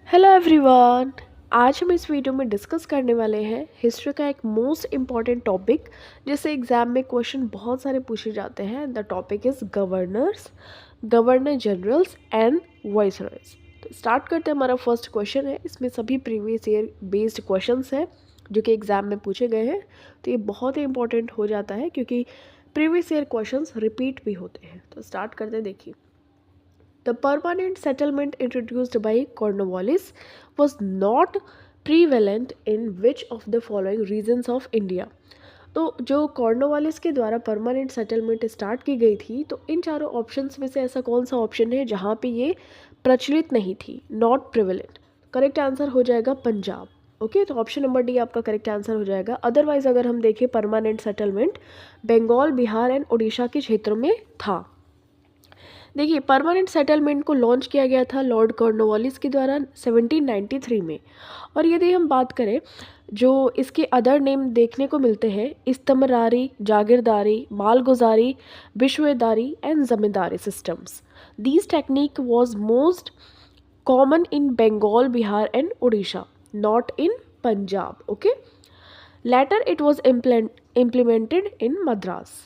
Hello everyone. आज हम इस वीडियो में डिस्कस करने वाले हैं हिस्ट्री का एक मोस्ट इम्पॉर्टेंट टॉपिक जिससे एग्जाम में क्वेश्चन बहुत सारे पूछे जाते हैं। The topic is governors, governor generals and viceroys. तो स्टार्ट करते हैं। हमारा फर्स्ट क्वेश्चन है, इसमें सभी प्रीवियस ईयर बेस्ड क्वेश्चंस हैं जो कि एग्जाम में पूछे गए हैं। तो ये बहुत ही इंपॉर्टेंट हो जाता है क्योंकि प्रीवियस ईयर क्वेश्चंस रिपीट भी होते हैं। तो स्टार्ट करते हैं। देखिए, the permanent settlement introduced by Cornwallis was not prevalent in which of the following regions of India? तो जो कॉर्नवालिस के द्वारा परमानेंट सेटलमेंट स्टार्ट की गई थी, तो इन चारों ऑप्शंस में से ऐसा कौन सा ऑप्शन है जहाँ पे ये प्रचलित नहीं थी, नॉट प्रिवेलेंट? करेक्ट आंसर हो जाएगा पंजाब। ओके, तो ऑप्शन नंबर डी आपका करेक्ट आंसर हो जाएगा। अदरवाइज अगर हम देखें, permanent settlement Bengal, Bihar and Orissa के क्षेत्रों में था। देखिए, परमानेंट सेटलमेंट को लॉन्च किया गया था लॉर्ड कॉर्नवालिस के द्वारा 1793 में। और यदि हम बात करें, जो इसके अदर नेम देखने को मिलते हैं, istimrari, jagirdari, malguzari, biswedari and zamindari systems. These technique was most common in Bengal, Bihar and Orissa, not in Punjab. Okay, later it was implemented in Madras.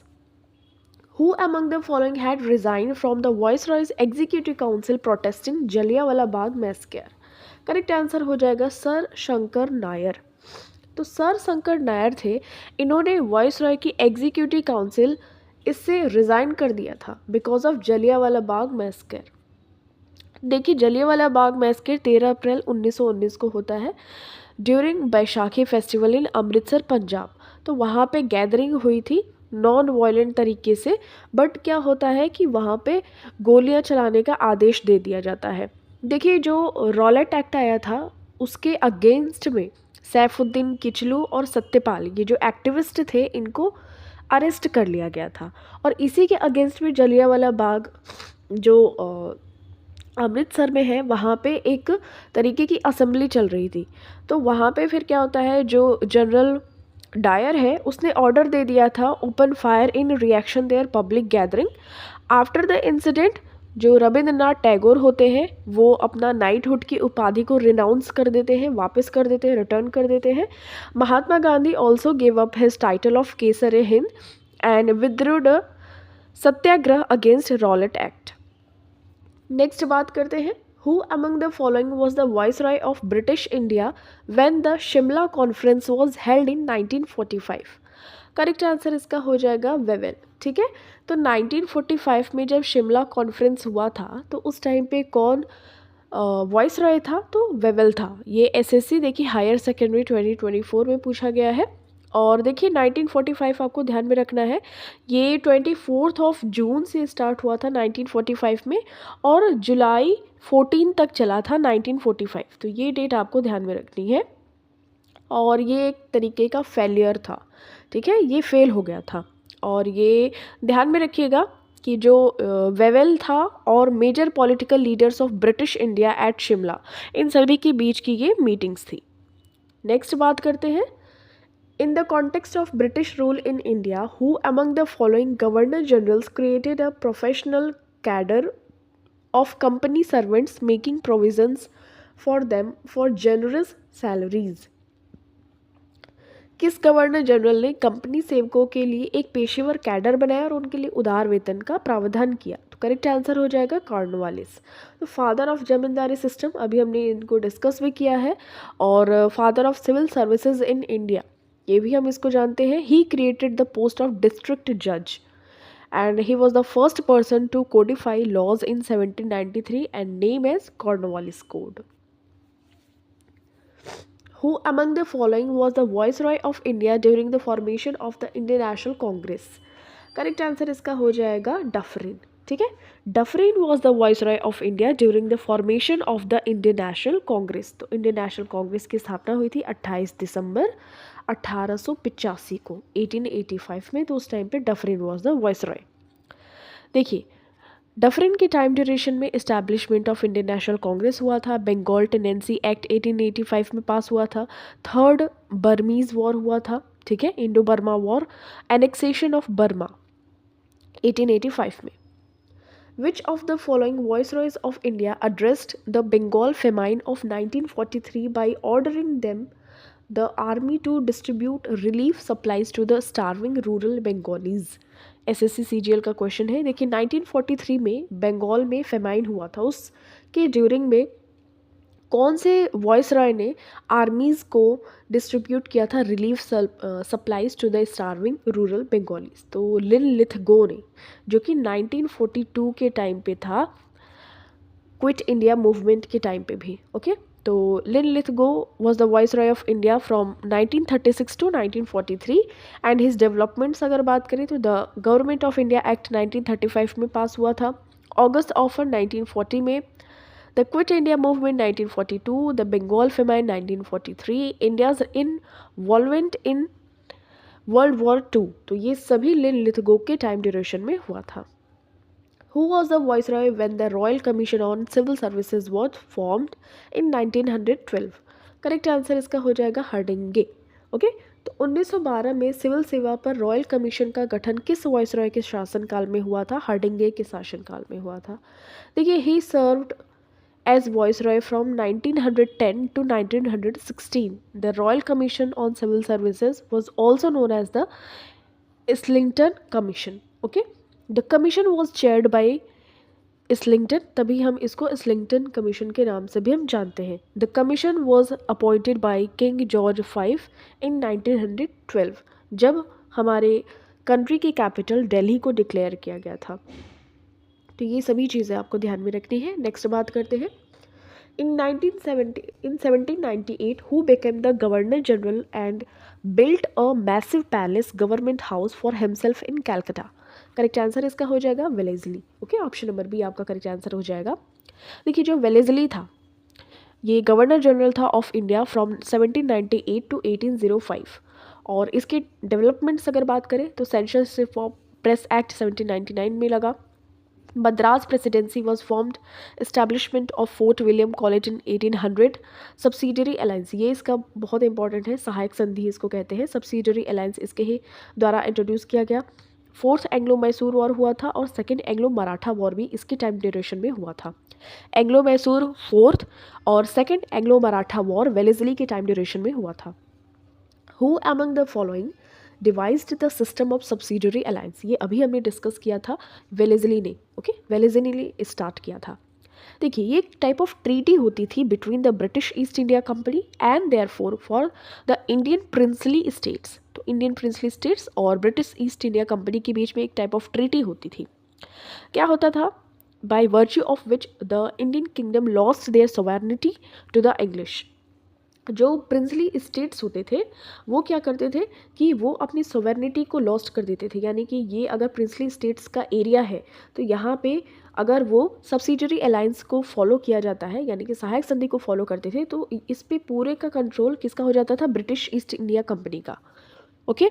Who among the following had resigned from the Viceroy's Executive Council protesting Jallianwala Bagh massacre? Correct answer हो जाएगा sir Shankar Nair. तो sir Shankar Nair थे, इन्होंने viceroy की executive council इससे resign कर दिया था because of Jallianwala Bagh massacre. देखिए, जलियांवाला बाग मैस्कर 13 अप्रैल 1919 को होता है during Baisakhi festival in Amritsar, Punjab. तो वहाँ पे गैदरिंग हुई थी नॉन वायलेंट तरीके से, बट क्या होता है कि वहाँ पे गोलियाँ चलाने का आदेश दे दिया जाता है। देखिए, जो रॉलेट एक्ट आया था उसके अगेंस्ट में सैफुद्दीन किचलू और सत्यपाल, ये जो एक्टिविस्ट थे, इनको अरेस्ट कर लिया गया था। और इसी के अगेंस्ट में जलियांवाला बाग जो अमृतसर में है, वहाँ पे एक तरीके की असेंबली चल रही थी। तो वहाँ पे फिर क्या होता है, जो जनरल डायर है उसने ऑर्डर दे दिया था open fire in reaction their public gathering. After the incident जो रविंद्रनाथ टैगोर होते हैं वो अपना नाइटहुड की उपाधि को रिनाउंस कर देते हैं, वापस कर देते हैं, रिटर्न कर देते हैं। Mahatma Gandhi also give up his title of Kaiser e Hind and withdrew the satyagraha against Rowlatt Act. Next बात करते हैं, who among the following was the viceroy of British India when the Shimla conference was held in 1945? Correct answer इसका हो जाएगा Wavell. ठीक है, तो 1945 में जब शिमला कॉन्फ्रेंस हुआ था तो उस टाइम पे कौन वाइसरॉय था? तो वेवेल था। ये एसएससी देखिए हायर सेकेंडरी 2024 में पूछा गया है। और देखिए, 1945 आपको ध्यान में रखना है, ये 24 जून से स्टार्ट हुआ था 1945 में और जुलाई 14 तक चला था 1945। तो ये डेट आपको ध्यान में रखनी है। और ये एक तरीके का फेलियर था, ठीक है, ये फेल हो गया था। और ये ध्यान में रखिएगा कि जो वेवेल था और major political leaders of British India at Shimla, इन सभी के बीच की ये मीटिंग्स थी। नेक्स्ट बात करते हैं, in the context of British rule in India, who among the following governor generals created a professional cadre of company servants making provisions for them for generous salaries? किस गवर्नर जनरल ने company सेवकों के लिए एक पेशेवर cadre बनाया और उनके लिए उदार वेतन का प्रावधान किया? तो करेक्ट आंसर हो जाएगा कॉर्नवालिस। तो फादर ऑफ जमींदारी सिस्टम, अभी हमने इनको डिस्कस भी किया है। और father of civil services in India, ये भी हम इसको जानते हैं। He created the post of district जज and he was the first person to codify laws in 1793 and name as Cornwallis code. Who among the following was the Viceroy of India during the formation of the Indian National Congress? Correct answer इसका हो जाएगा Dufferin. ठीक है, Dufferin was the viceroy of India during the formation of the Indian national Congress. तो Indian national Congress की स्थापना हुई थी 28 दिसंबर 1885 को 1885 में। तो उस टाइम पे डफरिन वॉज द वाइसरॉय। देखिए, डफरिन के टाइम ड्यूरेशन में establishment of Indian national Congress हुआ था। बंगाल टेनेंसी एक्ट 1885 में पास हुआ था। थर्ड बर्मीज़ वॉर हुआ था, ठीक है, Indo Burma war, annexation of Burma 1885 में। Which of the following viceroys of India addressed the Bengal famine of 1943 by ordering them the army to distribute relief supplies to the starving rural Bengalis? SSC CGL का question है। देखिए 1943 में बंगाल में famine हुआ था, उसके during में कौन से वॉइसरॉय ने आर्मीज़ को डिस्ट्रीब्यूट किया था relief supplies to the starving rural Bengalis? तो लिन लिथगो ने, जो कि 1942 के टाइम पे था, क्विट इंडिया मूवमेंट के टाइम पे भी। ओके, तो Linlithgow was the viceroy of India from 1936 to 1943 and his developments अगर बात करें तो the Government of India Act 1935 में पास हुआ था, अगस्त ऑफर 1940 में, the Quit India movement 1942, the Bengal famine 1943, India's involvement in world war two, तो ये सभी लिन लिथगो के टाइम ड्यूरेशन में हुआ था। Who was the viceroy when the Royal Commission on Civil Services was formed in 1912? Correct answer इसका हो जाएगा हर्डिंगे। ओके, तो 1912 में सिविल सेवा पर रॉयल कमीशन का गठन किस वाइसरॉय के शासनकाल में हुआ था? हर्डिंगे के शासनकाल में हुआ था। देखिए ही served as viceroy from 1910 to 1916. The Royal Commission on Civil Services was also known as the Islington Commission. Okay, the commission was chaired by Islington, तभी हम इसको इस्लिंगटन कमीशन के नाम से भी हम जानते हैं। The commission was appointed by king George V इन 1912, जब हमारे कंट्री की कैपिटल दिल्ली को डिक्लेयर किया गया था। तो ये सभी चीज़ें आपको ध्यान में रखनी है। नेक्स्ट बात करते हैं। In 1798, who became the Governor General and built a massive palace government house for himself in Calcutta? Correct answer इसका हो जाएगा Wellesley. Okay, option number B आपका करेक्ट आंसर हो जाएगा। देखिए जो वेलेस्ली था ये गवर्नर जनरल था ऑफ इंडिया फ्रॉम 1798 टू 1805, और इसके डेवलपमेंट्स अगर बात करें तो सेंसरशिप ऑफ प्रेस एक्ट 1799 में लगा। Madras presidency was formed, establishment of fort William college in 1800, subsidiary alliance, ये इसका बहुत इंपॉर्टेंट है, सहायक संधि इसको कहते हैं, सब्सिडरी अलायंस इसके ही द्वारा इंट्रोड्यूस किया गया। फोर्थ एंग्लो मैसूर वॉर हुआ था और सेकेंड एंग्लो मराठा वॉर भी इसके टाइम ड्यूरेशन में हुआ था। एंग्लो मैसूर फोर्थ और second Anglo Maratha war Wellesley के टाइम ड्यूरेशन में हुआ था। Who among the following devised the system of subsidiary alliance? ये अभी हमने डिस्कस किया था, वेलेस्ली ने। ओके, वेलेस्ली ने स्टार्ट किया था। देखिए ये एक टाइप ऑफ ट्रीटी होती थी between the British east India company and therefore for the Indian princely states. तो इंडियन प्रिंसली स्टेट्स और ब्रिटिश ईस्ट इंडिया कंपनी के बीच में एक टाइप ऑफ ट्रीटी होती थी। क्या होता था? By virtue of which the Indian kingdom lost their sovereignty to the English. जो प्रिंसली स्टेट्स होते थे वो क्या करते थे कि वो अपनी सॉवरेनिटी को लॉस्ट कर देते थे, यानी कि ये अगर प्रिंसली स्टेट्स का एरिया है तो यहाँ पे अगर वो सब्सिडरी अलायंस को फॉलो किया जाता है, यानी कि सहायक संधि को फॉलो करते थे, तो इस पे पूरे का कंट्रोल किसका हो जाता था? ब्रिटिश ईस्ट इंडिया कंपनी का। ओके,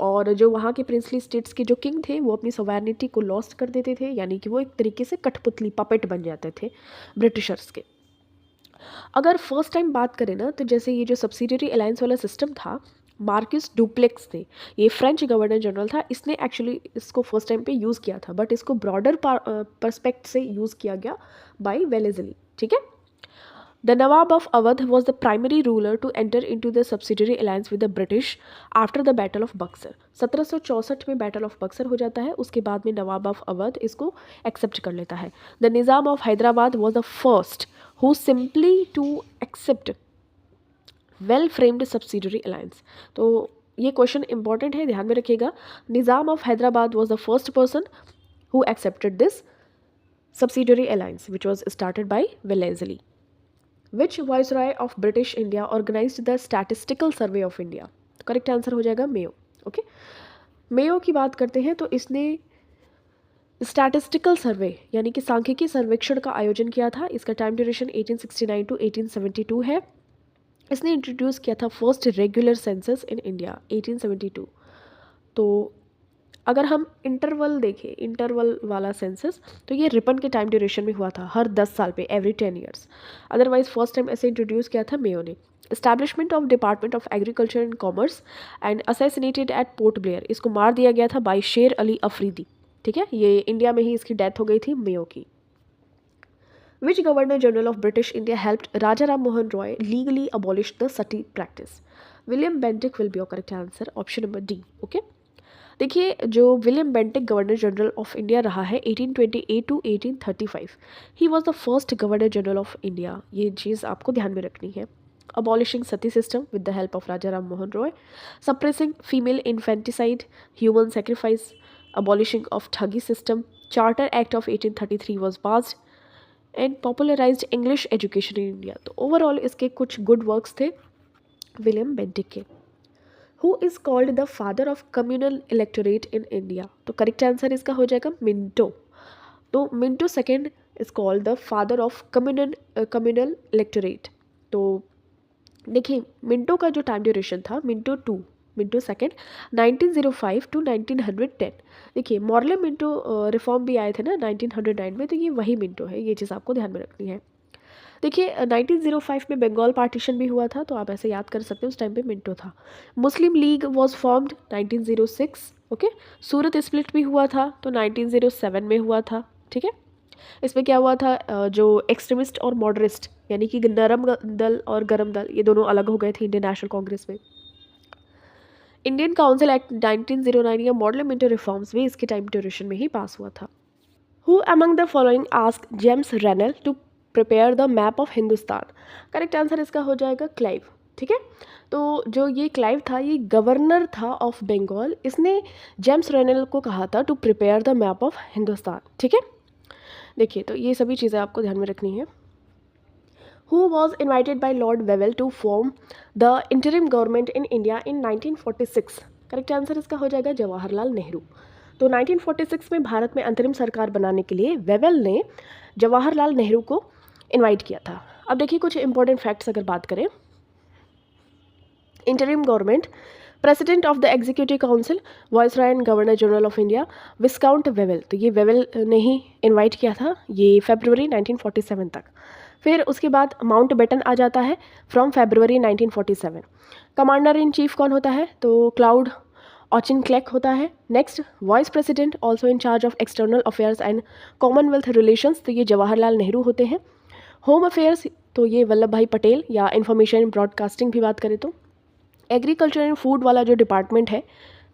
और जो वहाँ के प्रिंसली स्टेट्स के जो किंग थे वो अपनी सॉवरेनिटी को लॉस्ट कर देते थे, यानी कि वो एक तरीके से कठपुतली पपेट बन जाते थे ब्रिटिशर्स के। अगर फर्स्ट टाइम बात करें ना, तो जैसे ये जो सब्सिडरी अलायंस वाला सिस्टम था, मार्किस डुप्लेक्स थे, ये फ्रेंच गवर्नर जनरल था, इसने एक्चुअली इसको फर्स्ट टाइम पे यूज़ किया था, बट इसको ब्रॉडर परस्पेक्ट से यूज़ किया गया बाय वेलेस्ली। ठीक है। The nawab of Awadh was the primary ruler to enter into the subsidiary alliance with the British after the battle of Buxar. 1764 में बैटल ऑफ बक्सर हो जाता है, उसके बाद में नवाब ऑफ अवध इसको एक्सेप्ट कर लेता है। The Nizam of Hyderabad was the first who simply to accept well framed subsidiary alliance. तो ये क्वेश्चन इंपॉर्टेंट है, ध्यान में रखिएगा। Nizam of Hyderabad was the first person who accepted this subsidiary alliance which was started by Wellesley. Which viceroy of British India organized the statistical survey of India? तो correct answer हो जाएगा Mayo. Okay, Mayo की बात करते हैं तो इसने statistical सर्वे यानी कि सांख्यिकी सर्वेक्षण का आयोजन किया था। इसका टाइम ड्यूरेशन 1869 टू 1872 है। इसने इंट्रोड्यूस किया था first regular census in India 1872। तो अगर हम इंटरवल देखें, इंटरवल वाला सेंसस, तो ये रिपन के टाइम ड्यूरेशन में हुआ था, हर 10 साल पे, every 10 years. Otherwise first time ऐसे इंट्रोड्यूस किया था मेयो ने। Establishment of department of agriculture and commerce and assassinated at Port Blair, इसको मार दिया गया था बाय शेर अली अफरीदी। ठीक है, ये इंडिया में ही इसकी डेथ हो गई थी, मेयो की। Which Governor General of British India helped Raja Ram Mohan Roy legally abolish the sati practice? William Bentinck will be your correct answer. Option number D. Okay. देखिए, जो William Bentinck governor general of India रहा है 1828 to 1835, he was the first governor general of India. ये चीज़ आपको ध्यान में रखनी है। Abolishing sati system with the help of Raja Ram Mohan Roy, suppressing female infanticide, human sacrifice, abolishing of thuggee system, charter act of 1833 was passed and popularised English education in India. तो overall इसके कुछ गुड वर्क्स थे विलियम बेंटिक के। Who is called the father of communal electorate in India? तो correct answer इसका हो जाएगा Minto. तो Minto second is called the father of communal electorate. तो देखिए, मिंटो का जो टाइम ड्यूरेशन था, मिंटो सेकेंड 1905 टू 1910। देखिए, मॉर्ले मिंटो रिफॉर्म भी आए थे ना 1909 में, तो ये वही मिंटो है, ये चीज़ आपको ध्यान में रखनी है। देखिए, 1905 में बंगाल पार्टीशन भी हुआ था, तो आप ऐसे याद कर सकते हो, उस टाइम पे मिंटो था। Muslim League was formed 1906। Okay, Surat split भी हुआ था, तो 1907 में हुआ था। ठीक है, इसमें क्या हुआ था, जो एक्सट्रीमिस्ट और मॉडरेस्ट यानी कि नरम दल और गरम दल, ये दोनों अलग हो गए थे इंडियन नेशनल कांग्रेस में। इंडियन काउंसिल एक्ट 1909 या मॉडल मिंटो रिफॉर्म्स भी इसके टाइम ड्यूरेशन में ही पास हुआ था। Who among the following ask James Rennell to prepare the map of Hindustan? Correct answer इसका हो जाएगा क्लाइव। ठीक है, तो जो ये क्लाइव था, ये गवर्नर था ऑफ बंगाल, इसने जेम्स रेनल को कहा था to prepare the map of Hindustan. ठीक है, देखिए, तो ये सभी चीज़ें आपको ध्यान में रखनी है। Who was invited by Lord Wavell to form the interim government in India in 1946? Correct answer इसका हो जाएगा जवाहरलाल नेहरू। तो 1946 में भारत में अंतरिम सरकार बनाने के लिए वेवेल ने जवाहरलाल नेहरू को इनवाइट किया था। अब देखिए, कुछ इंपॉर्टेंट फैक्ट्स अगर बात करें, interim government, president of the executive council, viceroy and governor general of India, viscount Wavell. तो ये वेवेल ने ही इनवाइट किया था, ये फरवरी 1947 तक। फिर उसके बाद माउंट बेटन आ जाता है from February 1947। Commander in chief कौन होता है? तो क्लाउड ऑचिन क्लैक होता है। Next, vice president also in charge of external affairs and Commonwealth relations, तो ये जवाहरलाल नेहरू होते हैं। होम अफेयर्स, तो ये वल्लभ भाई पटेल, या इंफॉर्मेशन ब्रॉडकास्टिंग भी बात करें तो। एग्रीकल्चर एंड फूड वाला जो डिपार्टमेंट है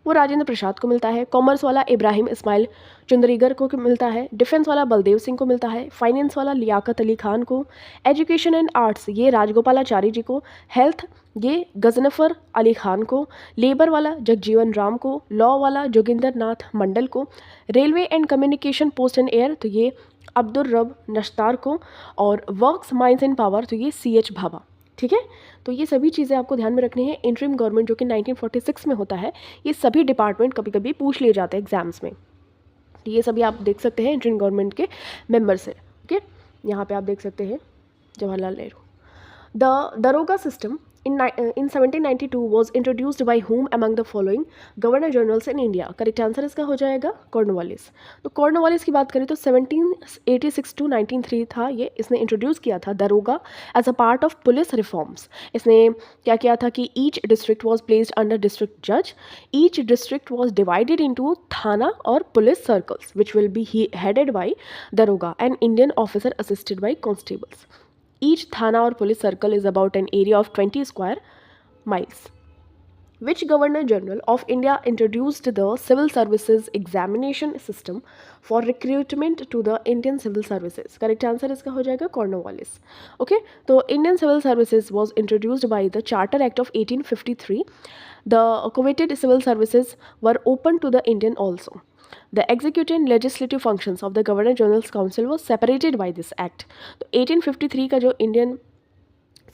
वो राजेंद्र प्रसाद को मिलता है। कॉमर्स वाला इब्राहिम इस्माइल चुंदरीगर को मिलता है। डिफेंस वाला बलदेव सिंह को मिलता है। फाइनेंस वाला लियाकत अली खान को। एजुकेशन एंड आर्ट्स, ये राजगोपालाचारी जी को। हेल्थ, ये गजनफर अली खान को। लेबर वाला जगजीवन राम को। लॉ वाला जोगिंदर नाथ मंडल को। Railway and communication, post and air, तो ये अब्दुल रब नश्तार को। और वर्क्स, माइंस एंड पावर, तो ये CH भाभा। ठीक है, तो ये सभी चीज़ें आपको ध्यान में रखनी है। इंटरिम गवर्नमेंट जो कि 1946 में होता है, ये सभी डिपार्टमेंट कभी कभी पूछ लिए जाते हैं एग्जाम्स में। ये सभी आप देख सकते हैं इंटरिम गवर्नमेंट के मेंबर से। ओके, यहाँ पे आप देख सकते हैं जवाहरलाल नेहरू। द दरोगा system in 1792 was introduced by whom among the following governor generals in India? Correct answer इसका हो जाएगा कॉर्नवालिस। तो कॉर्नवालिस की बात करें तो 1786 टू 1903 था, ये इसने इंट्रोड्यूस किया था daroga as a part of police reforms. इसने क्या किया था कि each district was placed under district जज, each district was divided into thana और police circles which will be headed by daroga and Indian officer assisted by constables. Each Thana or police circle is about an area of 20 square miles. Which Governor General of India introduced the Civil Services Examination System for recruitment to the Indian Civil Services? Correct answer इसका हो जाएगा Cornwallis. Okay, तो Indian Civil Services was introduced by the Charter Act of 1853. The coveted civil services were open to the Indian also. The executive and legislative functions of the Governor General's Council was separated by this act. तो 1853 का जो Indian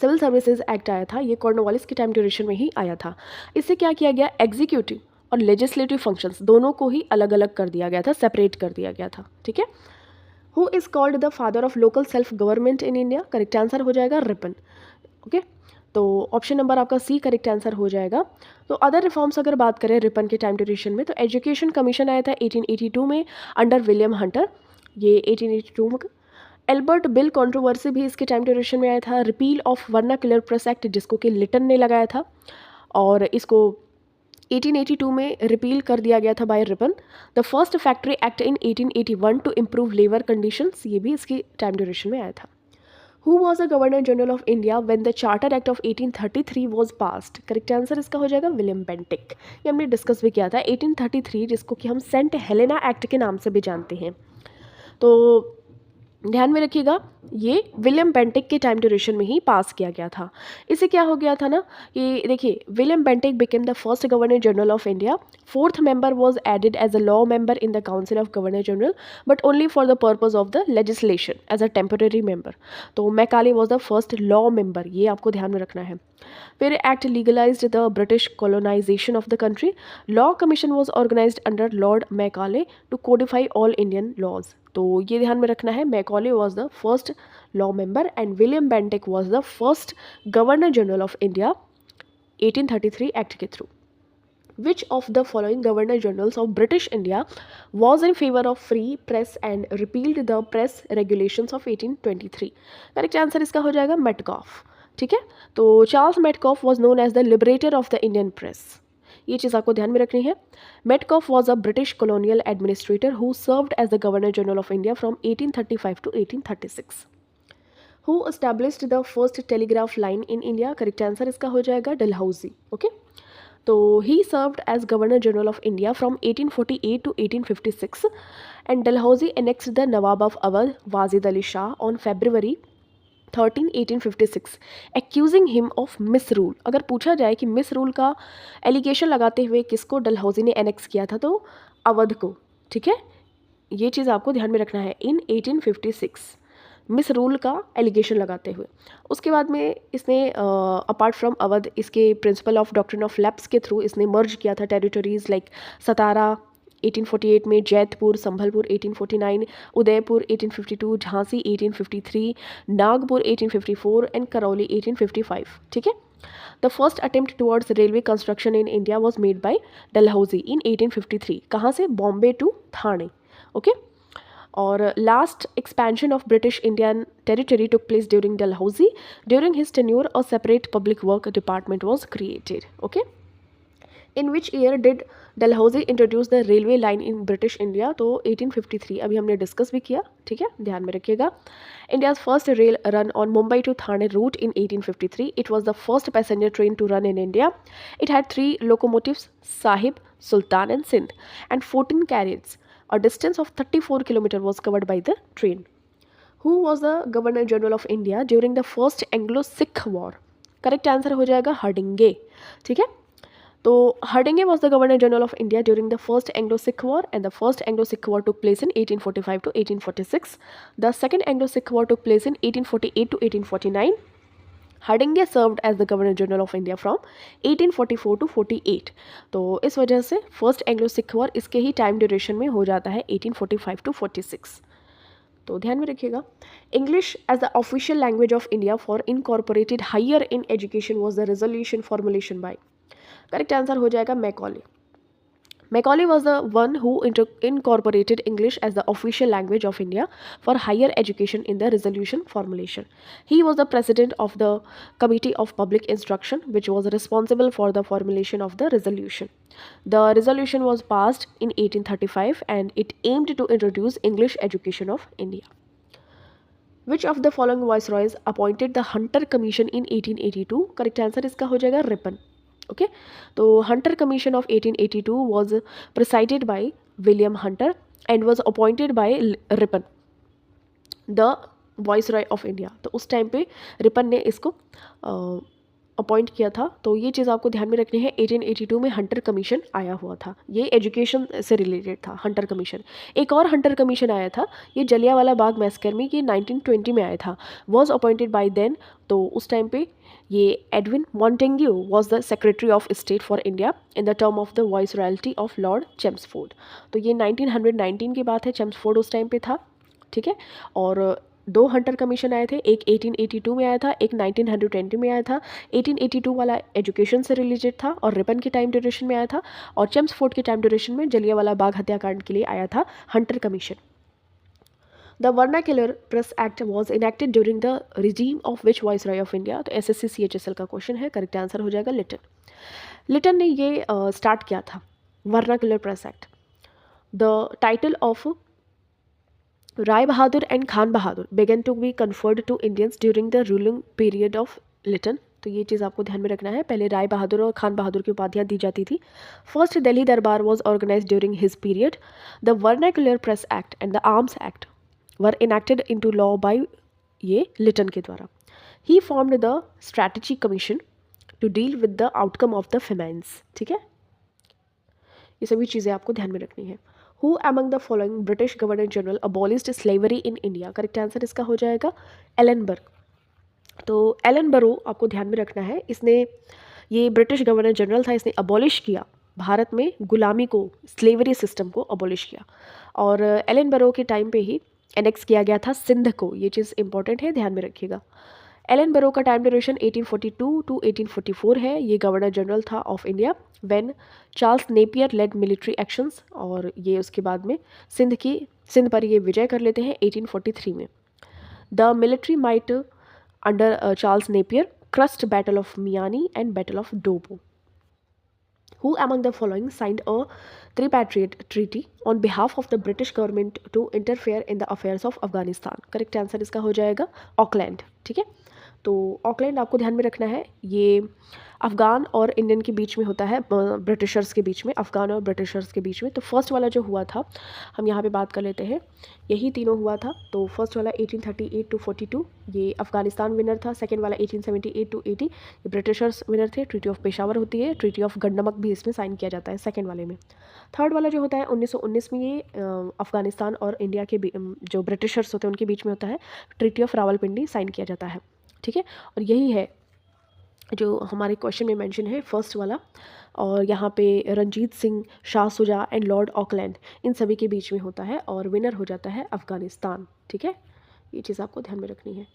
civil services act आया था, ये Cornwallis के time duration में ही आया था। इससे क्या किया गया, एग्जीक्यूटिव और लेजिस्लेटिव फंक्शंस दोनों को ही अलग अलग कर दिया गया था, सेपरेट कर दिया गया था। ठीक है, who is called the father of local self government in India? Correct answer हो जाएगा रिपन। ओके, तो ऑप्शन नंबर आपका C करेक्ट आंसर हो जाएगा। तो अदर रिफॉर्म्स अगर बात करें रिपन के टाइम ड्यूरेशन में, तो एजुकेशन कमीशन आया था 1882 में अंडर विलियम हंटर, ये 1882 में। एल्बर्ट बिल कंट्रोवर्सी भी इसके टाइम ड्यूरेशन में आया था। Repeal of vernacular press act, जिसको कि लिटन ने लगाया था, और इसको 1882 में रिपील कर दिया गया था by Ripon. The first factory act in 1881 to improve labour conditions, ये भी इसकी टाइम ड्यूरेशन में आया था। Who was the governor general of India when the charter act of 1833 was passed? Correct answer इसका हो जाएगा विलियम बेंटिक। ये हमने डिस्कस भी किया था 1833, जिसको कि हम सेंट हेलेना एक्ट के नाम से भी जानते हैं। तो ध्यान में रखिएगा, ये विलियम बेंटिक के टाइम ड्यूरेशन में ही पास किया गया था। इससे क्या हो गया था ना, ये देखिए, William Bentinck became the first governor general of India. Fourth member was added as a law member in the council of governor general, but only for the purpose of the legislation as a temporary member. तो Macaulay was the first law member, ये आपको ध्यान में रखना है। फिर act legalised the British colonisation of the country. Law commission was organised under Lord Macaulay to Codify all Indian laws. तो ये ध्यान में रखना है, Macaulay was the first law member and William Bentinck was the first governor general of India 1833 act के through. Which of the following governor generals of British India was in favor of free press and repealed the press regulations of 1823? Correct answer इसका हो जाएगा Metcalfe. ठीक है, तो Charles Metcalfe was known as the liberator of the Indian press. ये चीज़ आपको ध्यान में रखनी है। Metcalfe was a British colonial administrator who served as the governor general of India from 1835 to 1836. Who established the first telegraph line in India? Correct answer इसका हो जाएगा डलहौजी। ओके, तो he served as governor general of India from 1848 to 1856 and Dalhousie annexed the nawab of Awadh Wajid Ali Shah on February 13, 1856, accusing him of misrule. अगर पूछा जाए कि miss rule का allegation लगाते हुए किसको डलहौजी ने एनेक्स किया था, तो अवध को। ठीक है, ये चीज़ आपको ध्यान में रखना है, इन 1856 मिस रूल का एलिगेशन लगाते हुए। उसके बाद में इसने अपार्ट फ्रॉम अवध, इसके principle of doctrine of lapse के थ्रू इसने मर्ज किया था टेरिटरीज लाइक सतारा 1848 में, जैतपुर, संभलपुर 1849, उदयपुर 1852, झांसी 1853, नागपुर 1854 एंड करौली 1855। ठीक है, the first attempt towards railway construction in India was made by Dalhousie in 1853। कहाँ से? बॉम्बे टू थाने। ओके, और last expansion of British Indian territory took place during Dalhousie. During his tenure a separate public work department was created. Okay, in which year did Dalhousie introduce the railway line in British India? तो 1853, अभी हमने discuss भी किया। ठीक है, ध्यान में रखिएगा। India's first rail run on Mumbai to Thane route in 1853। It was the first passenger train to run in India. इट हैड 3 locomotives, Sahib, Sultan and Sindh, and 14 carriages. A distance of 34 km was covered by the train. Who was the Governor General of India during the first Anglo-Sikh War? Correct answer हो जाएगा हर्डिंगे। ठीक है, तो हर्डिंगे was the Governor General of India during the first Anglo-Sikh War, and the first Anglo-Sikh War took place in 1845 to 1846. The second Anglo-Sikh War took place in 1848 to 1849. Hardinge served as the governor general of India from 1844 to 48। तो इस वजह से first Anglo Sikh war इसके ही time duration में हो जाता है 1845 to 46। तो ध्यान में रखिएगा, English as the official language of India for incorporated higher in education was the resolution formulation by. Correct answer हो जाएगा Macaulay. Macaulay was the one who incorporated English as the official language of India for higher education in the resolution formulation. He was the president of the Committee of Public Instruction, which was responsible for the formulation of the resolution. The resolution was passed in 1835 and it aimed to introduce English education of India. Which of the following viceroys appointed the Hunter Commission in 1882? Correct answer इसका हो जाएगा Ripon. Okay, so Hunter Commission of 1882 was presided by William Hunter and was appointed by Ripon, the Viceroy of India. तो उस time पे Ripon ने इसको appoint किया था। तो ये चीज़ आपको ध्यान में रखनी है, 1882 में हंटर कमीशन आया हुआ था, ये एजुकेशन से रिलेटेड था हंटर कमीशन। एक और हंटर कमीशन आया था, ये जलियांवाला बाग मैस्कर में, ये 1920 में आया था, वॉज अपॉइंटेड बाय देन। तो उस टाइम पे ये Edwin Montagu was the secretary of state for India in the term of the viceroyalty of Lord Chelmsford. तो ये 1919 की बात है, चेम्सफोर्ड उस टाइम पे था। ठीक है, और 2 हंटर कमीशन आए थे, एक 1882 में आया था, एक 1920 में आया था। 1882 वाला एजुकेशन से रिलेटेड था और रिपन के टाइम ड्यूरेशन में आया था, और चेम्सफोर्ड के टाइम ड्यूरेशन में जलियांवाला बाग हत्याकांड के लिए आया था Hunter commission. The vernacular press act was enacted during the regime of which viceroy of India? तो SSC CHSL का क्वेश्चन है, करेक्ट आंसर हो जाएगा लिटिल। लिटन ने ये स्टार्ट किया था vernacular press act. The title of Rai Bahadur and Khan Bahadur began to be conferred to Indians during the ruling period of Lytton. तो ये चीज़ आपको ध्यान में रखना है. पहले राय बहादुर और खान बहादुर की उपाधियाँ दी जाती थी. First Delhi Durbar was organize during his period. The vernacular press act and the arms act were enacted into law by ये लिटन के द्वारा. He formed the strategy commission to deal with the outcome of the famines. ठीक है, ये सभी चीज़ें आपको ध्यान में रखनी है. Who among the following British Governor General abolished slavery in India? Correct answer इसका हो जाएगा एलन बर्ग. तो एलन बरो आपको ध्यान में रखना है. इसने ये ब्रिटिश गवर्नर जनरल था. इसने अबॉलिश किया भारत में गुलामी को, स्लेवरी सिस्टम को अबॉलिश किया. और एलन बरो के टाइम पे ही एनेक्स किया गया था सिंध को. ये चीज़ इंपॉर्टेंट है, ध्यान में रखिएगा. एलन बरो का टाइम ड्यूरेशन 1842 टू 1844 है. ये गवर्नर जनरल था of India when Charles Napier led military actions. और ये उसके बाद में सिंध पर ये विजय कर लेते हैं 1843 में. The military might under Charles Napier crust battle of Miani and battle of डोबो. Who among the following signed a tripartite treaty on behalf of the British government to interfere in the affairs of Afghanistan? Correct answer इसका हो जाएगा Auckland. ठीक है, तो Auckland आपको ध्यान में रखना है. ये अफ़गान और इंडियन के बीच में होता है, ब्रिटिशर्स के बीच में, अफ़गान और ब्रिटिशर्स के बीच में. तो फर्स्ट वाला जो हुआ था हम यहाँ पे बात कर लेते हैं. यही तीनों हुआ था. तो फर्स्ट वाला 1838 टू 42 ये अफ़गानिस्तान विनर था. सेकंड वाला 1878 टू 80 ये ब्रिटिशर्स विनर थे. ट्रीटी ऑफ पेशावर होती है. ट्रीटी ऑफ गंडमक भी इसमें साइन किया जाता है सेकेंड वाले में. थर्ड वाला जो होता है 1919 में ये अफ़गानिस्तान और इंडिया के जो ब्रिटिशर्स होते हैं उनके बीच में होता है. ट्रीटी ऑफ रावलपिंडी साइन किया जाता है. ठीक है, और यही है जो हमारे क्वेश्चन में मेंशन है फर्स्ट वाला. और यहाँ पे रंजीत सिंह, शाह सुजा एंड लॉर्ड ऑकलैंड इन सभी के बीच में होता है और विनर हो जाता है अफ़गानिस्तान. ठीक है, ये चीज़ आपको ध्यान में रखनी है.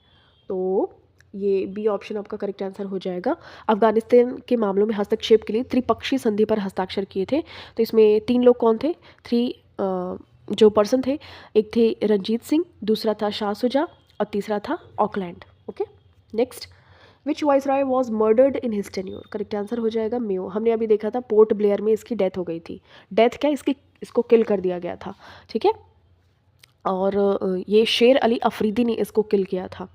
तो ये बी ऑप्शन आपका करेक्ट आंसर हो जाएगा. अफ़गानिस्तान के मामलों में हस्तक्षेप के लिए त्रिपक्षीय संधि पर हस्ताक्षर किए थे. तो इसमें 3 लोग कौन थे, 3 जो पर्सन थे. एक थे रंजीत सिंह, दूसरा था शाह सुजा और तीसरा था Auckland. Okay, next, which viceroy was murdered in his tenure? Correct answer हो जाएगा मेयो. हमने अभी देखा था पोर्ट ब्लेयर में इसकी डेथ हो गई थी. डेथ क्या, इसको किल कर दिया गया था. ठीक है, और ये शेर अली अफरीदी ने इसको किल किया था.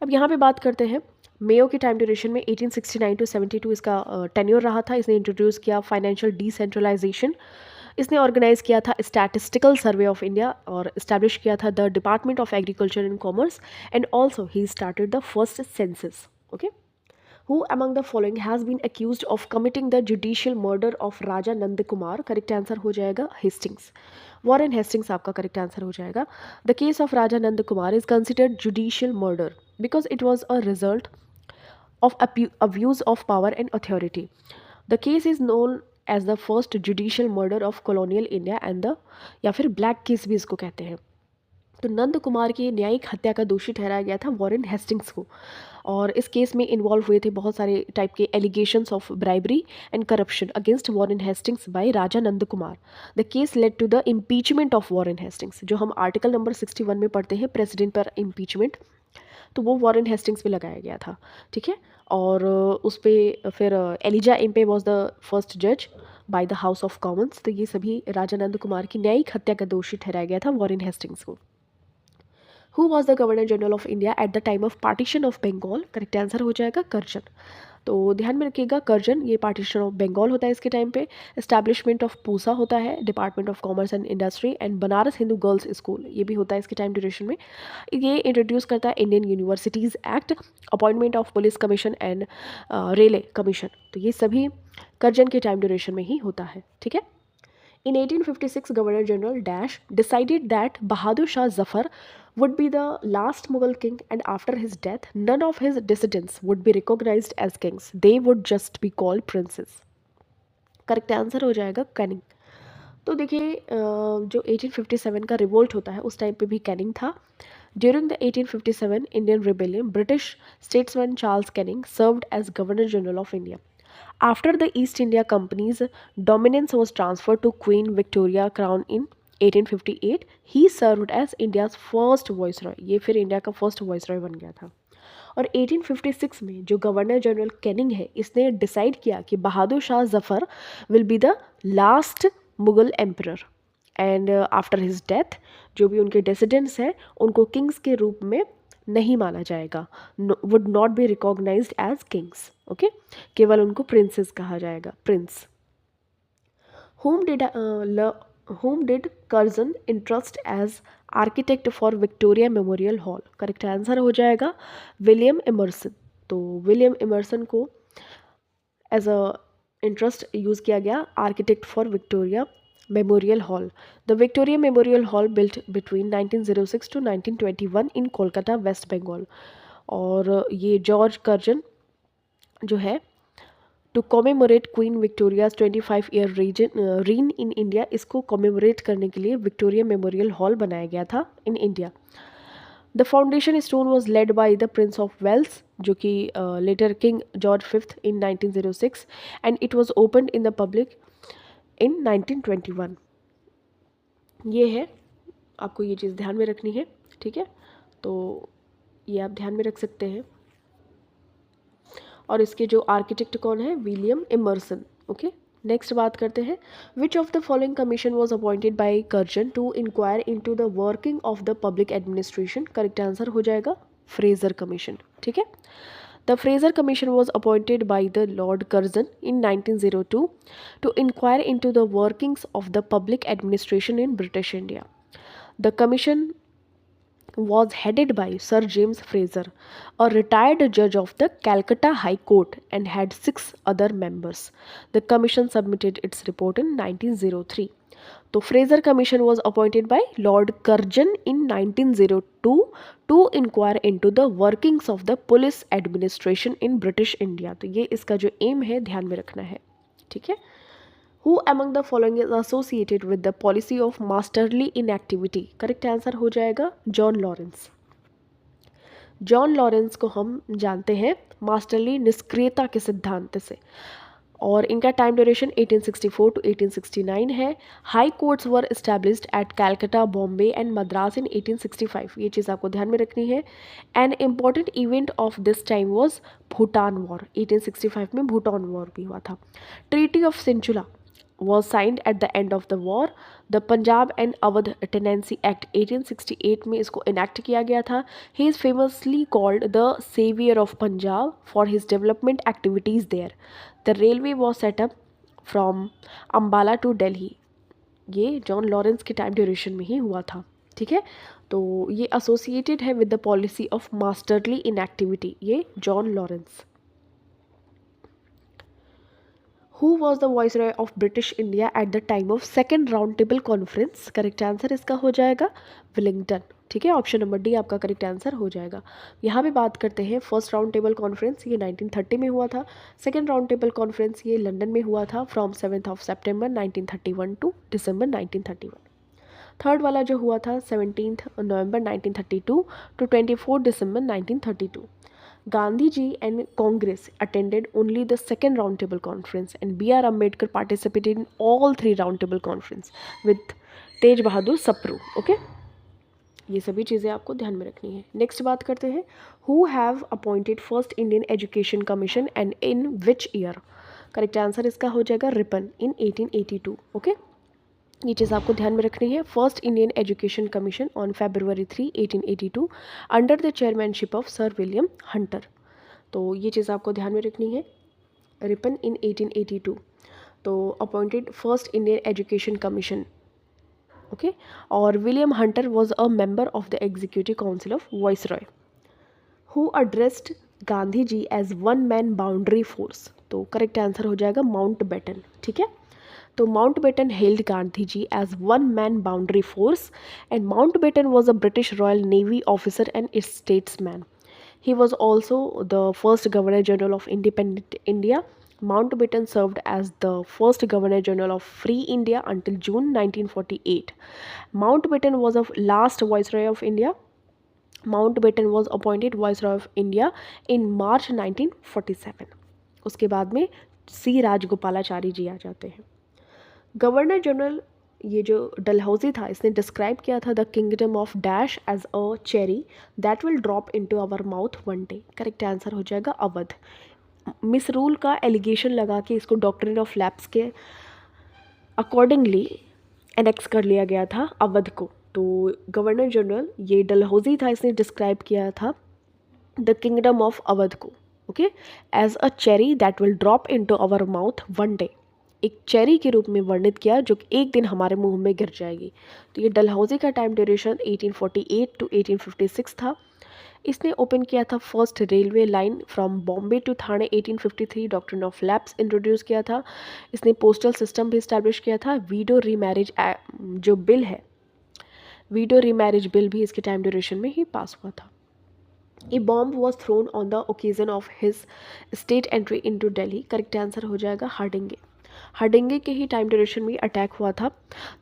अब यहाँ पे बात करते हैं मेयो के टाइम ड्यूरेशन में 1869 टू 72 इसका टेन्योर रहा था. इसने इंट्रोड्यूस किया फाइनेंशियल डिसेंट्रलाइजेशन. इसने ऑर्गेनाइज किया था स्टैटिस्टिकल सर्वे ऑफ इंडिया और इस्टेब्लिश किया था the department of agriculture and commerce and also he started the first census. Okay, who among the following has been accused of committing the judicial murder of Raja Nand Kumar? Correct answer हो जाएगा Hastings. Warren Hastings आपका correct answer हो जाएगा. The case of Raja Nand Kumar is considered judicial murder because it was a result of abuse of power and authority. The case is known as the first judicial murder of colonial India and the या फिर black case भी इसको कहते हैं. तो नंद कुमार की न्यायिक हत्या का दोषी ठहराया गया था वॉरेन हेस्टिंग्स को. और इस केस में इन्वॉल्व हुए थे बहुत सारे टाइप के allegations of bribery and corruption against Warren Hastings by Raja Nand Kumar. The case led to the impeachment of Warren Hastings. जो हम आर्टिकल नंबर 61 में पढ़ते हैं प्रेसिडेंट पर इम्पीचमेंट, तो वो वॉरेन हेस्टिंग्स पे लगाया गया था. ठीक है, और उस पर फिर Elijah Impey was the first जज by the House of Commons. तो ये सभी राजा नंद कुमार की न्यायिक हत्या का दोषी ठहराया गया था वॉरेन हेस्टिंग्स को. Who was the governor general of India at the time of partition of Bengal? Correct answer हो जाएगा कर्जन. तो ध्यान में रखिएगा कर्जन, ये पार्टीशन ऑफ बंगाल होता है इसके टाइम पे. एस्टैब्लिशमेंट ऑफ पूसा होता है, department of commerce and industry and Banaras Hindu girls school ये भी होता है इसके टाइम ड्यूरेशन में. ये इंट्रोड्यूस करता है Indian universities act, appointment of police commission and railway commission. तो ये सभी कर्जन के टाइम ड्यूरेशन में ही होता है. ठीक है, In 1856, Governor General Dash decided that Bahadur Shah Zafar would be the last Mughal king, and after his death, none of his descendants would be recognized as kings. They would just be called princes. Correct answer हो जाएगा Canning. तो देखिए जो 1857 का revolt होता है उस time पे भी कैनिंग था. During the 1857 Indian rebellion, British statesman Charles Canning served as governor general of India. After the East India Company's dominance was transferred to Queen Victoria Crown in 1858, he served as India's first viceroy. ये फिर India का first viceroy बन गया था. और 1856 में जो governor general Canning है, इसने डिसाइड किया कि Bahadur Shah Zafar will be the last Mughal emperor, and after his death जो भी उनके डेसिडेंट्स हैं उनको किंग्स के रूप में नहीं माना जाएगा, would not be recognized as kings. Okay, केवल उनको प्रिंसेस कहा जाएगा, prince. whom did whom did Curzon entrust as architect for Victoria Memorial Hall? Correct answer हो जाएगा विलियम एमर्सन। तो विलियम एमर्सन को एज अ इंटरेस्ट यूज़ किया गया architect for Victoria Memorial Hall. The Victoria Memorial Hall built between 1906 to 1921 in Kolkata, West Bengal. और ये George Curzon जो है to commemorate Queen Victoria's 25 year reign in India, इसको commemorate करने के लिए विक्टोरिया मेमोरियल हॉल बनाया गया था in India. The foundation stone was led by the prince of Wales, जो कि later King George fifth in 1906, and it was open in the public in 1921। ये है, आपको ये चीज़ ध्यान में रखनी है, ठीक है। तो ये आप ध्यान में रख सकते हैं। और इसके जो आर्किटेक्ट कौन है, विलियम एमर्सन। ओके, नेक्स्ट बात करते हैं, which of the following commission was appointed by Curzon to inquire into the working of the public administration? Correct answer हो जाएगा फ्रेजर कमीशन, ठीक है। The Fraser commission was appointed by the Lord Curzon in 1902 to inquire into the workings of the public administration in British India. The commission was headed by Sir James Fraser, a retired judge of the Calcutta High Court, and had 6 other members. The commission submitted its report in 1903. तो Fraser commission was appointed by Lord Curzon in 1902 to inquire into the workings of the police administration in British India. तो ये इसका जो M है ध्यान में रखना है, ठीक है। Who among the following is associated with the policy of masterly inactivity? Correct answer हो जाएगा जॉन लॉरेंस। जॉन लॉरेंस को हम जानते हैं मास्टरली निष्क्रियता के सिद्धांत से, और इनका टाइम ड्यूरेशन 1864 टू 1869 है। High courts were established at Calcutta, Bombay and Madras in 1865। ये चीज़ आपको ध्यान में रखनी है। An important event of this time was Bhutan war. 1865 में भूटान वॉर भी हुआ था। Treaty of Sinchula was signed at the end of the war. The Punjab and Awadh Tenancy Act 1868 में इसको enact किया गया था। He is famously called the savior of Punjab for his development activities there. The railway was set up from Ambala to Delhi. ये John Lawrence के time duration में ही हुआ था, ठीक है। तो ये एसोसिएटेड है with the policy of masterly inactivity, ये John Lawrence. Who was the viceroy of British India at the time of second round table conference? Correct answer इसका हो जाएगा विलिंगटन, ठीक है। ऑप्शन नंबर डी आपका करेक्ट आंसर हो जाएगा। यहाँ पे बात करते हैं फर्स्ट राउंड टेबल कॉन्फ्रेंस, ये 1930 में हुआ था। सेकेंड राउंड टेबल कॉन्फ्रेंस ये लंदन में हुआ था फ्रॉम 7 सितंबर 1931 टू दिसंबर 1931। थर्ड वाला जो हुआ था 17 नवंबर 1932 टू 24 दिसंबर 1932। Gandhi ji and Congress attended only the second roundtable conference, and B.R. Ambedkar participated in all 3 roundtable conference with Tej Bahadur Sapru. Okay, ये सभी चीज़ें आपको ध्यान में रखनी है। नेक्स्ट बात करते हैं, who have appointed first Indian education commission and in which year? Correct answer इसका हो जाएगा रिपन इन 1882। ओके, ये चीज़ आपको ध्यान में रखनी है। First Indian education commission on February 3, 1882 under the chairmanship of sir William Hunter. तो ये चीज़ आपको ध्यान में रखनी है, रिपन इन 1882 तो appointed first Indian education commission, okay. और William Hunter was a member of the executive council of viceroy. Who addressed Gandhi ji as one man boundary force? तो करेक्ट आंसर हो जाएगा माउंट बेटन, ठीक है। तो Mountbatten hailed Gandhi ji as one-man boundary force, and Mountbatten was a British Royal Navy officer and a statesman. He was also the first Governor General of independent India. Mountbatten served as the first Governor General of Free India until June 1948. Mountbatten was the last Viceroy of India. Mountbatten was appointed Viceroy of India in March 1947. उसके बाद में सी राजगोपालाचारी जी आ जाते हैं। Governor general ये जो डलहौजी था इसने describe किया था the kingdom of dash as a cherry that will drop into our mouth one day. Correct answer हो जाएगा अवध। मिसरूल का एलिगेशन लगा के इसको डॉक्ट्रिन ऑफ लैप्स के अकॉर्डिंगली एनेक्स कर लिया गया था अवध को। तो गवर्नर जनरल ये डलहौजी था, इसने डिस्क्राइब किया था द किंगडम ऑफ अवध को, okay, as a cherry that will drop into our mouth one day. एक चेरी के रूप में वर्णित किया जो कि एक दिन हमारे मुंह में गिर जाएगी। तो ये डलहौजी का टाइम ड्यूरेशन 1848 टू 1856 था। इसने ओपन किया था first railway line from Bombay to Thane 1853। Doctrine of lapse introduce किया था। इसने पोस्टल सिस्टम भी इस्टेब्लिश किया था। वीडो रीमैरिज जो बिल है, वीडो रीमैरिज बिल भी इसके टाइम ड्यूरेशन में ही पास हुआ था। A bomb was thrown on the occasion of his state entry into Delhi. Correct answer हो जाएगा हार्डिंगे। हार्डिंगे के ही टाइम ड्यूरेशन में अटैक हुआ था।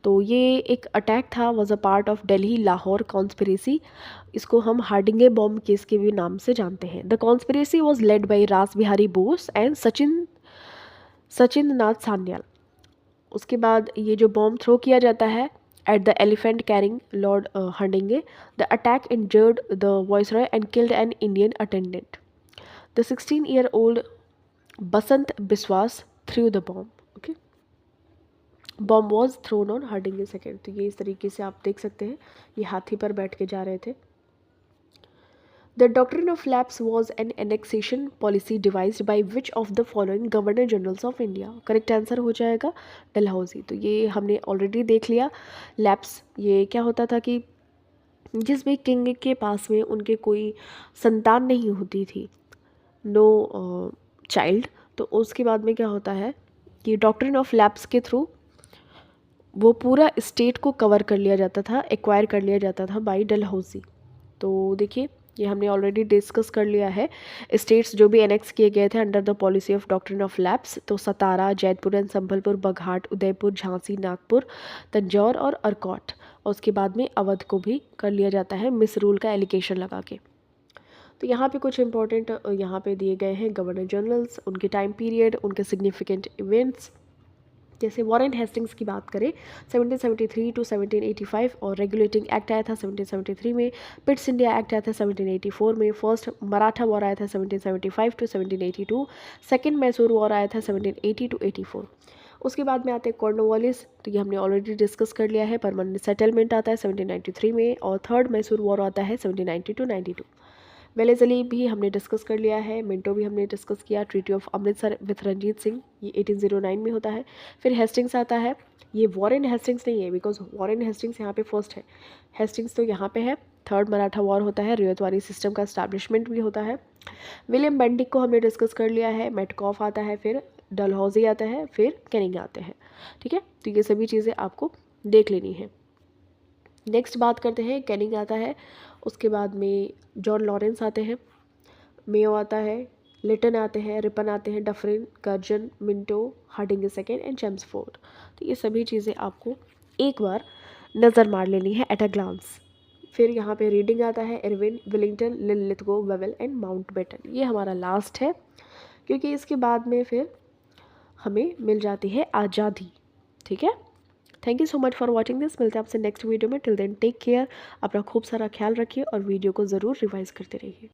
तो ये एक अटैक था, was a part of Delhi Lahore conspiracy. इसको हम हार्डिंगे बॉम्ब केस के भी नाम से जानते हैं। The conspiracy was led by Rash Behari Bose and Sachin Nath Sanyal. उसके बाद ये जो बॉम्ब थ्रो किया जाता है at the elephant carrying Lord Hardinge, the attack injured the viceroy and killed an Indian attendant. The 16-year-old Basant Biswas threw the bomb. Okay, bomb was thrown on Hardinge second. तो ये इस तरीके से आप देख सकते हैं, ये हाथी पर बैठ के जा रहे थे। The doctrine of lapse was an annexation policy devised by which of the following governor generals of India. Correct answer हो जाएगा डलहौजी। तो ये हमने ऑलरेडी देख लिया। लैप्स ये क्या होता था कि जिस भी किंग के पास में उनके कोई संतान नहीं होती थी, नो चाइल्ड, तो उसके बाद में क्या होता है कि डॉक्ट्रिन ऑफ लैप्स के थ्रू वो पूरा स्टेट को कवर कर लिया जाता था, एक्वायर कर लिया जाता था बाय डलहौजी। तो देखिए ये हमने ऑलरेडी डिस्कस कर लिया है। स्टेट्स जो भी एनेक्स किए गए थे under the policy of doctrine of lapse, तो सतारा, जैतपुर एंड संभलपुर, बघाट, उदयपुर, झांसी, नागपुर, तंजौर और अर्कॉट। और उसके बाद में अवध को भी कर लिया जाता है मिसरूल का एलिगेशन लगा के। तो यहाँ पे कुछ इंपॉर्टेंट यहाँ पे दिए गए हैं गवर्नर जनरल्स, उनके टाइम पीरियड, उनके सिग्निफिकेंट इवेंट्स। जैसे वॉरेन हेस्टिंग्स की बात करें 1773 टू 1785 और रेगुलेटिंग एक्ट आया था 1773 में। पिट्स इंडिया एक्ट आया था 1784 में। फर्स्ट मराठा वॉर आया था 1775 टू 1782। सेकेंड मैसूर वॉर आया था 1780 टू 84। उसके बाद में आते हैं कॉर्नवालिस, तो ये हमने ऑलरेडी डिस्कस कर लिया है। परमानेंट सेटलमेंट आता है 1793 में। और थर्ड मैसूर वॉर आता है 1790 टू 92। वेलेजली भी हमने डिस्कस कर लिया है। मिंटो भी हमने डिस्कस किया। Treaty of Amritsar with Ranjit Singh, ये 1809 में होता है। फिर हेस्टिंग्स आता है। ये वॉरेन हेस्टिंग्स नहीं है, बिकॉज वॉरेन हेस्टिंग्स यहाँ पे फर्स्ट है। हेस्टिंग्स तो यहाँ पे है। थर्ड मराठा वॉर होता है। रियायतवाड़ी सिस्टम का स्टैब्लिशमेंट भी होता है। विलियम बेंटिक को हमने डिस्कस कर लिया है। मेटकॉफ आता है, फिर डलहौजी आता है, फिर कैनिंग आते हैं। ठीक है, तो ये सभी चीज़ें आपको देख लेनी है। नेक्स्ट बात करते हैं, कैनिंग आता है, उसके बाद में जॉन लॉरेंस आते हैं, मेयो आता है, लिटन आते हैं, रिपन आते हैं, Dufferin, Curzon, Minto, Hardinge second and Chelmsford. तो ये सभी चीज़ें आपको एक बार नज़र मार लेनी है एट अ ग्लांस। फिर यहाँ पे रीडिंग आता है, Irwin, Willingdon, Linlithgow, Wavell and Mountbatten. ये हमारा लास्ट है, क्योंकि इसके बाद में फिर हमें मिल जाती है आज़ादी। ठीक है, thank you so much for watching this. मिलते हैं आपसे नेक्स्ट वीडियो में। टिल देन टेक केयर, अपना खूब सारा ख्याल रखिए और वीडियो को ज़रूर रिवाइज करते रहिए।